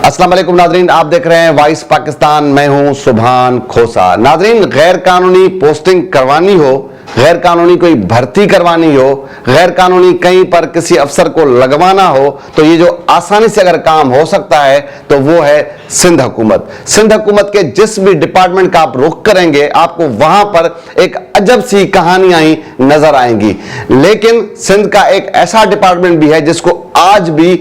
अस्सलाम वालेकुम नाजरीन, आप देख रहे हैं वॉइस पाकिस्तान। मैं हूं सुभान खोसा। नाजरीन, गैर कानूनी पोस्टिंग करवानी हो, गैर कानूनी कोई भर्ती करवानी हो, गैर कानूनी कहीं पर किसी अफसर को लगवाना हो, तो ये जो आसानी से अगर काम हो सकता है तो वो है सिंध हुकूमत। सिंध हुकूमत के जिस भी डिपार्टमेंट का आप रुख करेंगे, आपको वहां पर एक अजब सी कहानियां ही नजर आएंगी। लेकिन सिंध का एक ऐसा डिपार्टमेंट भी है जिसको आज भी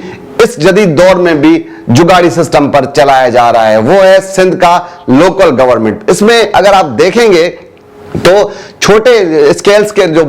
इस जदीद दौर में भी जुगाड़ी सिस्टम पर चलाया जा रहा है, वो है सिंध का लोकल गवर्नमेंट। इसमें अगर आप देखेंगे तो छोटे स्केल्स के जो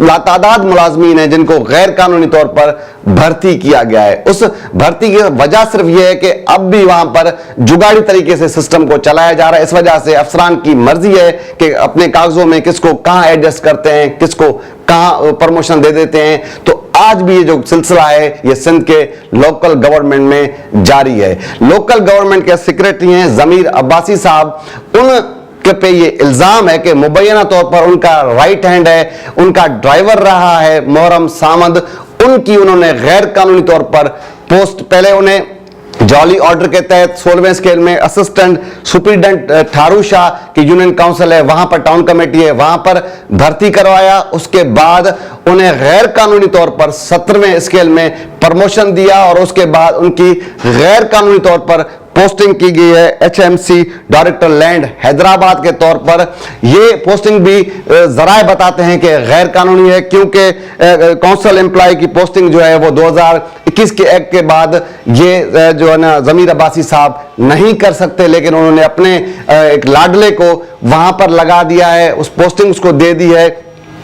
लातादाद मुलाजमीन हैं जिनको गैर कानूनी तौर पर भर्ती किया गया है, उस भर्ती की वजह सिर्फ यह है कि अब भी वहां पर जुगाड़ी तरीके से सिस्टम को चलाया जा रहा है। इस वजह से अफसरान की मर्जी है कि अपने कागजों में किसको कहां एडजस्ट करते हैं, किसको कहां प्रमोशन दे देते हैं। तो आज भी ये जो सिलसिला है ये सिंध के लोकल गवर्नमेंट में जारी है। लोकल गवर्नमेंट के सेक्रेटरी हैं जमीर अब्बासी साहब। उन पे ये इल्जाम है कि मुबैना तौर पर उनका राइट हैंड है, उनका ड्राइवर रहा है मोहरम सामंद, उनकी उन्होंने गैर कानूनी तौर पर पोस्ट, पहले उन्हें जॉली ऑर्डर के तहत 16वें स्केल में असिस्टेंट सुपरिटेंडेंट ठारू शाह की यूनियन काउंसिल है, वहां पर टाउन कमेटी है, वहां पर भर्ती करवाया। उसके बाद उन्हें गैर कानूनी तौर पर 17वें स्केल में प्रमोशन दिया और उसके बाद उनकी गैर कानूनी तौर पर पोस्टिंग की गई है एचएमसी डायरेक्टर लैंड हैदराबाद के तौर पर। ये पोस्टिंग भी जराए बताते हैं कि गैर कानूनी है, क्योंकि काउंसिल एम्प्लॉय की पोस्टिंग जो है वो 2021 के एक्ट के बाद ये जो है ना जमीर अब्बासी साहब नहीं कर सकते, लेकिन उन्होंने अपने एक लाडले को वहां पर लगा दिया है, उस पोस्टिंग उसको दे दी है।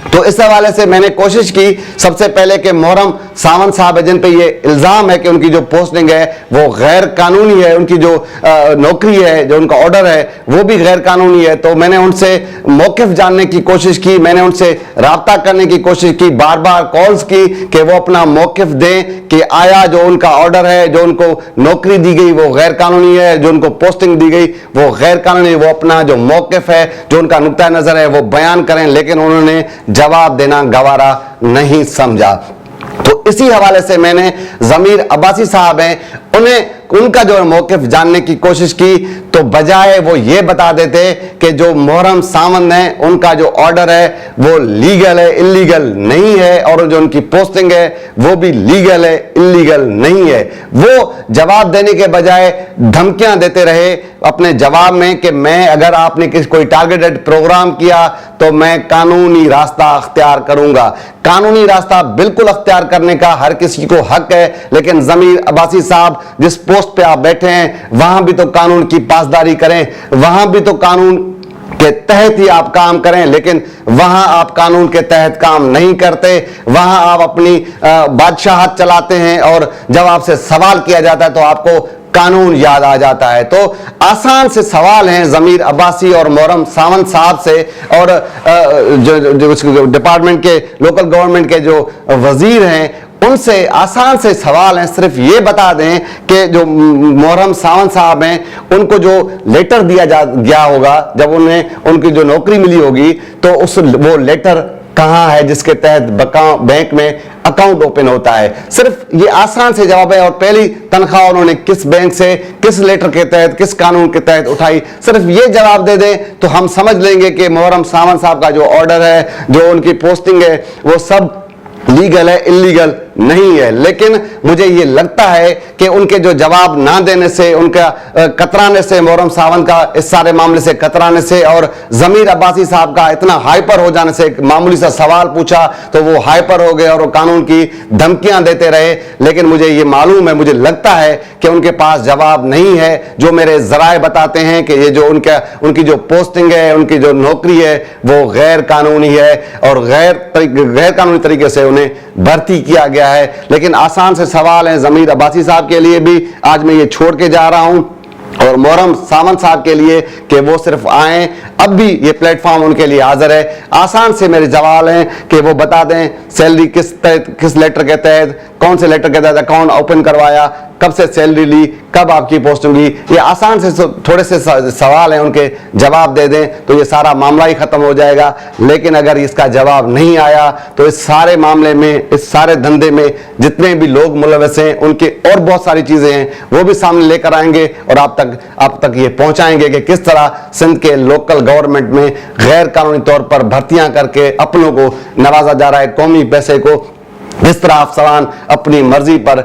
तो इस हवाले से मैंने कोशिश की सबसे पहले कि मोहरम सावंत साहब है जिन पे ये इल्जाम है कि उनकी जो पोस्टिंग है वो गैर कानूनी है, उनकी जो नौकरी है, जो उनका ऑर्डर है वो भी गैर कानूनी है। तो मैंने उनसे मौकिफ जानने की कोशिश की, मैंने उनसे राब्ता करने की कोशिश की, बार बार कॉल्स की कि वो अपना मौकिफ दें कि आया जो उनका ऑर्डर है, जो उनको नौकरी दी गई वो गैर कानूनी है, जो उनको पोस्टिंग दी गई वो गैर कानूनी, वो अपना जो मौकिफ है, जो उनका नुक्ता नजर है वो बयान करें। लेकिन उन्होंने जवाब देना गवारा नहीं समझा। तो इसी हवाले से मैंने जमीर अब्बासी साहब हैं, उन्हें उनका जो मौकिफ जानने की कोशिश की, तो बजाय वो ये बता देते कि जो मोहरम सावंत है उनका जो ऑर्डर है वो लीगल है, इलीगल नहीं है, और जो उनकी पोस्टिंग है वो भी लीगल है, इलीगल नहीं है। वो जवाब देने के बजाय धमकियां देते रहे अपने जवाब में कि मैं, अगर आपने कोई टारगेटेड प्रोग्राम किया तो मैं कानूनी रास्ता अख्तियार करूंगा। कानूनी रास्ता बिल्कुल अख्तियार करने का हर किसी को हक है, लेकिन जमीर अब्बासी साहब जिस पोस्ट पे आप बैठे हैं वहां भी तो कानून की पासदारी करें, वहां भी तो कानून के तहत ही आप काम करें। लेकिन वहां आप कानून के तहत काम नहीं करते, वहां आप अपनी बादशाहत चलाते हैं, और जब आपसे सवाल किया जाता है तो आपको कानून याद आ जाता है। तो आसान से सवाल हैं जमीर अब्बासी और मोहरम सावंत साहब से, और जो डिपार्टमेंट के लोकल गवर्नमेंट के जो वजीर हैं उनसे आसान से सवाल हैं। सिर्फ ये बता दें कि जो मोहरम सावंत साहब हैं उनको जो लेटर दिया गया होगा जब उन्हें उनकी जो नौकरी मिली होगी, तो वो लेटर कहां है जिसके तहत बैंक में अकाउंट ओपन होता है। सिर्फ ये आसान से जवाब है। और पहली तनख्वाह उन्होंने किस बैंक से, किस लेटर के तहत, किस कानून के तहत उठाई, सिर्फ ये जवाब दे दें तो हम समझ लेंगे कि मोहरम सावंत साहब का जो ऑर्डर है, जो उनकी पोस्टिंग है, वो सब लीगल है, इलीगल नहीं है। लेकिन मुझे ये लगता है कि उनके जो जवाब ना देने से, उनका कतराने से, मोहरम सावंत का इस सारे मामले से कतराने से, और जमीर अब्बासी साहब का इतना हाइपर हो जाने से, एक मामूली सा सवाल पूछा तो वो हाइपर हो गए और वो कानून की धमकियां देते रहे। लेकिन मुझे ये मालूम है, मुझे लगता है कि उनके पास जवाब नहीं है। जो मेरे जराए बताते हैं कि ये जो उनकी जो पोस्टिंग है, उनकी जो नौकरी है वो गैर कानूनी है, और गैर कानूनी तरीके से उन्हें भर्ती किया गया है। लेकिन आसान से सवाल है जमीर अब्बासी साहब के लिए भी, आज मैं ये छोड़ के जा रहा हूं, और मोहरम सावंत साहब के लिए कि वो सिर्फ आए। अब भी ये प्लेटफॉर्म उनके लिए हाजिर है। आसान से मेरे सवाल हैं कि वो बता दें सैलरी किस लेटर के तहत, कौन से लेटर के तहत अकाउंट ओपन करवाया, कब से सैलरी ली, कब आपकी पोस्टिंग हुई, ये आसान से थोड़े से सवाल हैं, उनके जवाब दे दें तो ये सारा मामला ही खत्म हो जाएगा। लेकिन अगर इसका जवाब नहीं आया तो इस सारे मामले में, इस सारे धंधे में जितने भी लोग मुलविस हैं, उनके और बहुत सारी चीजें हैं वो भी सामने लेकर आएंगे और आप तक ये पहुंचाएंगे कि किस तरह सिंध के लोकल गवर्नमेंट में गैर कानूनी तौर पर भर्तियां करके अपनों को नवाजा जा रहा है, कौमी पैसे को इस तरह अफसरान अपनी मर्जी पर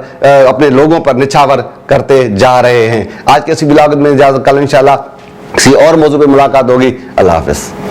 अपने लोगों पर निछावर करते जा रहे हैं। आज के इसी ब्लॉग में इजाजत, कल इंशाल्लाह किसी और मौजू पे मुलाकात होगी। अल्लाह हाफिज।